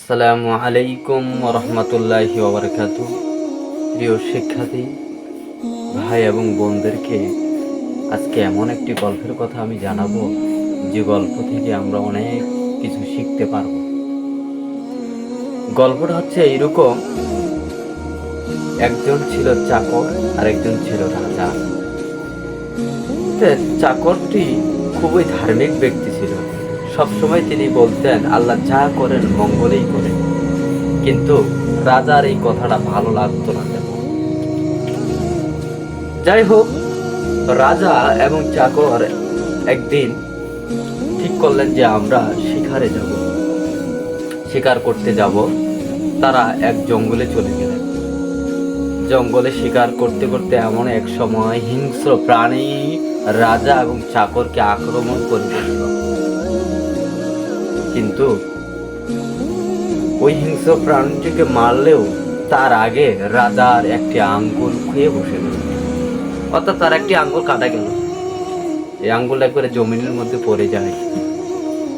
আসসালামু আলাইকুম রহমতুল্লাহি ওয়া বারাকাতুহু। প্রিয় শিক্ষার্থী ভাই এবং বোনদেরকে আজকে এমন একটি গল্পের কথা আমি জানাবো, যে গল্প থেকে আমরা অনেক কিছু শিখতে পারব। গল্পটা হচ্ছে এইরকম: একজন ছিল চাকর আর একজন ছিল রাজা। চাকরটি খুবই ধার্মিক ব্যক্তি ছিল। সবসময় তিনি বলতেন, আল্লাহ যা করেন মঙ্গলেই করেন। কিন্তু রাজার এই কথাটা ভালো লাগতো না। যাই হোক, রাজা এবং চাকর একদিন ঠিক করলেন যে আমরা শিকারে যাব, শিকার করতে যাব। তারা এক জঙ্গলে চলে গেলেন। জঙ্গলে শিকার করতে করতে এমন এক সময় হিংস্র প্রাণী রাজা এবং চাকরকে আক্রমণ করে বসল। কিন্তু ওই হিংস্র প্রাণীটিকে মারলেও তার আগে রাজার একটি আঙ্গুল খুয়ে বসে গেল, অর্থাৎ তার একটি আঙ্গুল কাটা গেল। এই আঙ্গুল একবারে জমিনের মধ্যে পড়ে যায়।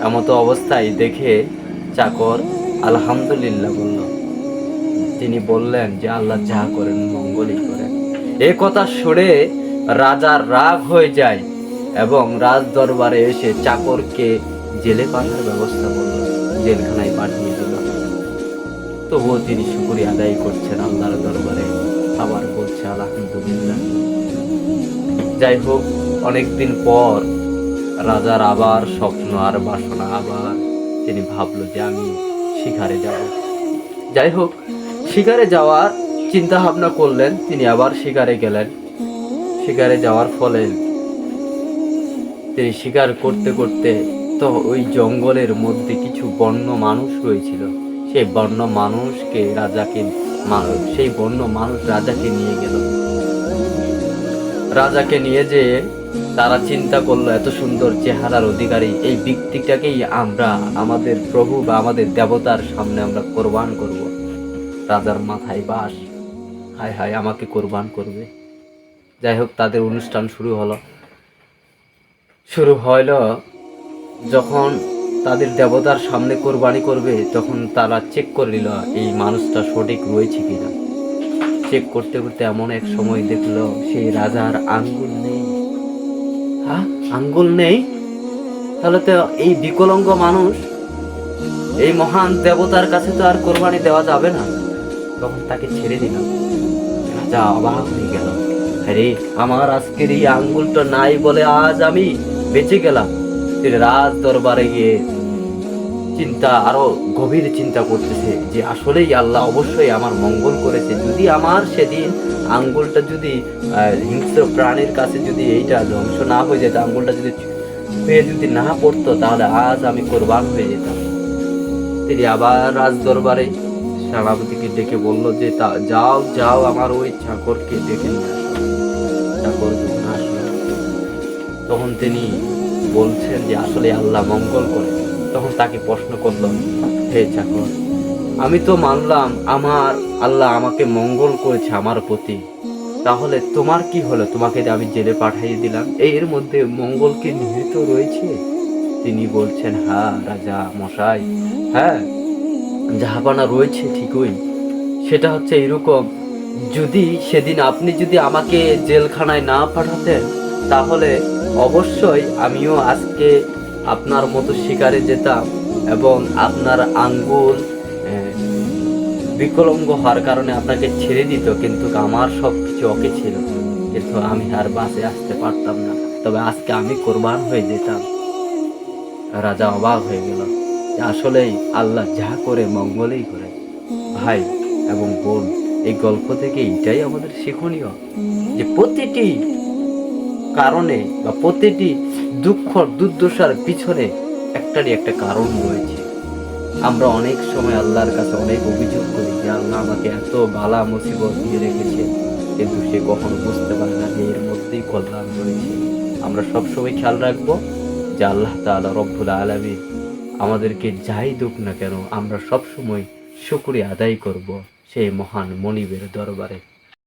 এমতো অবস্থায় দেখে চাকর আলহামদুলিল্লাহ বলল। তিনি বললেন যে আল্লাহ যা করেন মঙ্গলই করেন। এই কথা শুনে রাজার রাগ হয়ে যায় এবং রাজ দরবারে এসে চাকরকে জেলে পাঠানোর ব্যবস্থা করল, জেলখানায় পাঠিয়ে দিল। তবুও তিনি শুকরিয়া আদায় করছেন আল্লাহর দরবারে, আবার বলছে আলহামদুলিল্লাহ। যাই হোক, অনেকদিন পর রাজার আবার স্বপ্ন আর বাসনা, আবার তিনি ভাবলো যে আমি শিকারে যাব। যাই হোক, শিকারে যাওয়ার চিন্তা ভাবনা করলেন। তিনি আবার শিকারে গেলেন। শিকারে যাওয়ার ফলে তিনি শিকার করতে করতে তো ওই জঙ্গলের মধ্যে কিছু বন্য মানুষ রয়েছিল। সেই বন্য মানুষকে সেই বন্য মানুষ রাজাকে নিয়ে গেল। রাজাকে নিয়ে যেয়ে তারা চিন্তা করলো, এত সুন্দর চেহারার অধিকারী এই ব্যক্তিটাকেই আমরা আমাদের প্রভু বা আমাদের দেবতার সামনে আমরা কোরবান করব। রাজার মাথায় বাস, হায় হায় আমাকে কোরবান করবে। যাই হোক, তাদের অনুষ্ঠান শুরু হলো। যখন তাদের দেবতার সামনে কোরবানি করবে, তখন তারা চেক করে নিল এই মানুষটা সঠিক রয়েছে কিনা। চেক করতে করতে এমন এক সময় দেখলো সেই রাজার আঙ্গুল নেই। হ্যাঁ, আঙ্গুল নেই? তাহলে তো এই বিকলাঙ্গ মানুষ এই মহান দেবতার কাছে তো আর কোরবানি দেওয়া যাবে না। তখন তাকে ছেড়ে দিল। রাজা অবাক হয়ে গেল, আরে আমার আজকের এই আঙ্গুলটা নাই বলে আজ আমি বেঁচে গেলাম। তিনি রাজ দরবারে গিয়ে আরো গভীর চিন্তা করতেছে যে আসলেই আল্লাহ অবশ্যই আমার মঙ্গল করেছে। যদি আমার সেদিন আঙ্গুলটা যদি হিংস্র প্রাণীর কাছে যদি এইটা ধ্বংস না হয়ে যেত, আঙ্গুলটা যদি না পড়তো, তাহলে আজ আমি কোরবান হয়ে যেতাম। তিনি আবার রাজ দরবারে সেনাপতিকে ডেকে বলল যে যাও যাও আমার ওই চাকরকে ডেকে নিয়ে আসো। চাকর যখন আসলো, তখন তিনি বলছেন যে আসলে আল্লাহ মঙ্গল করে। তখন তাকে প্রশ্ন করল, হে চাকর, আমি তো মানলাম আমার আল্লাহ আমাকে মঙ্গল করেছে আমার প্রতি, তাহলে তোমার কি হলো? তোমাকে আমি জেলে পাঠিয়ে দিলাম, এর মধ্যে মঙ্গল কি নিহিত রয়েছে? তিনি বলছেন, হ্যাঁ রাজা মশাই, হ্যাঁ জাহাপানা রয়েছে ঠিকই। সেটা হচ্ছে এরকম, যদি সেদিন আপনি যদি আমাকে জেলখানায় না পাঠাতেন, তাহলে অবশ্যই আমিও আজকে আপনার মতো শিকারে যেতাম এবং আপনার আঙ্গুল বিকলাঙ্গ হওয়ার কারণে আপনাকে ছেড়ে দিত। কিন্তু আমার সব কিছু ওকে ছিল, কিন্তু আমি আর বাসে আসতে পারতাম না। তবে আজকে আমি কোরবান হয়ে যেতাম। রাজা অবাক হয়ে গেল, আসলেই আল্লাহ যা করে মঙ্গলেই করে। ভাই এবং বোন, এই গল্প থেকে এটাই আমাদের শিক্ষণীয়, যে প্রতিটি কারণে বা প্রতিটি দুঃখ দুর্দশার পিছনে একটারই একটা কারণ রয়েছে। আমরা অনেক সময় আল্লাহর কাছে অনেক অভিযোগ করি যে আল্লাহ আমাকে এত বালা মুসিবত দিয়ে রেখেছে, কিন্তু সে কখনো বুঝতে পারে না যে এর মধ্যেই কল্যাণ রয়েছে। আমরা সবসময় খেয়াল রাখবো যে আল্লাহ তাআলা রব্বুল আলামিন আমাদেরকে যাই দুক না কেন, আমরা সবসময় শুকরিয়া আদায় করব সেই মহান মনিবের দরবারে।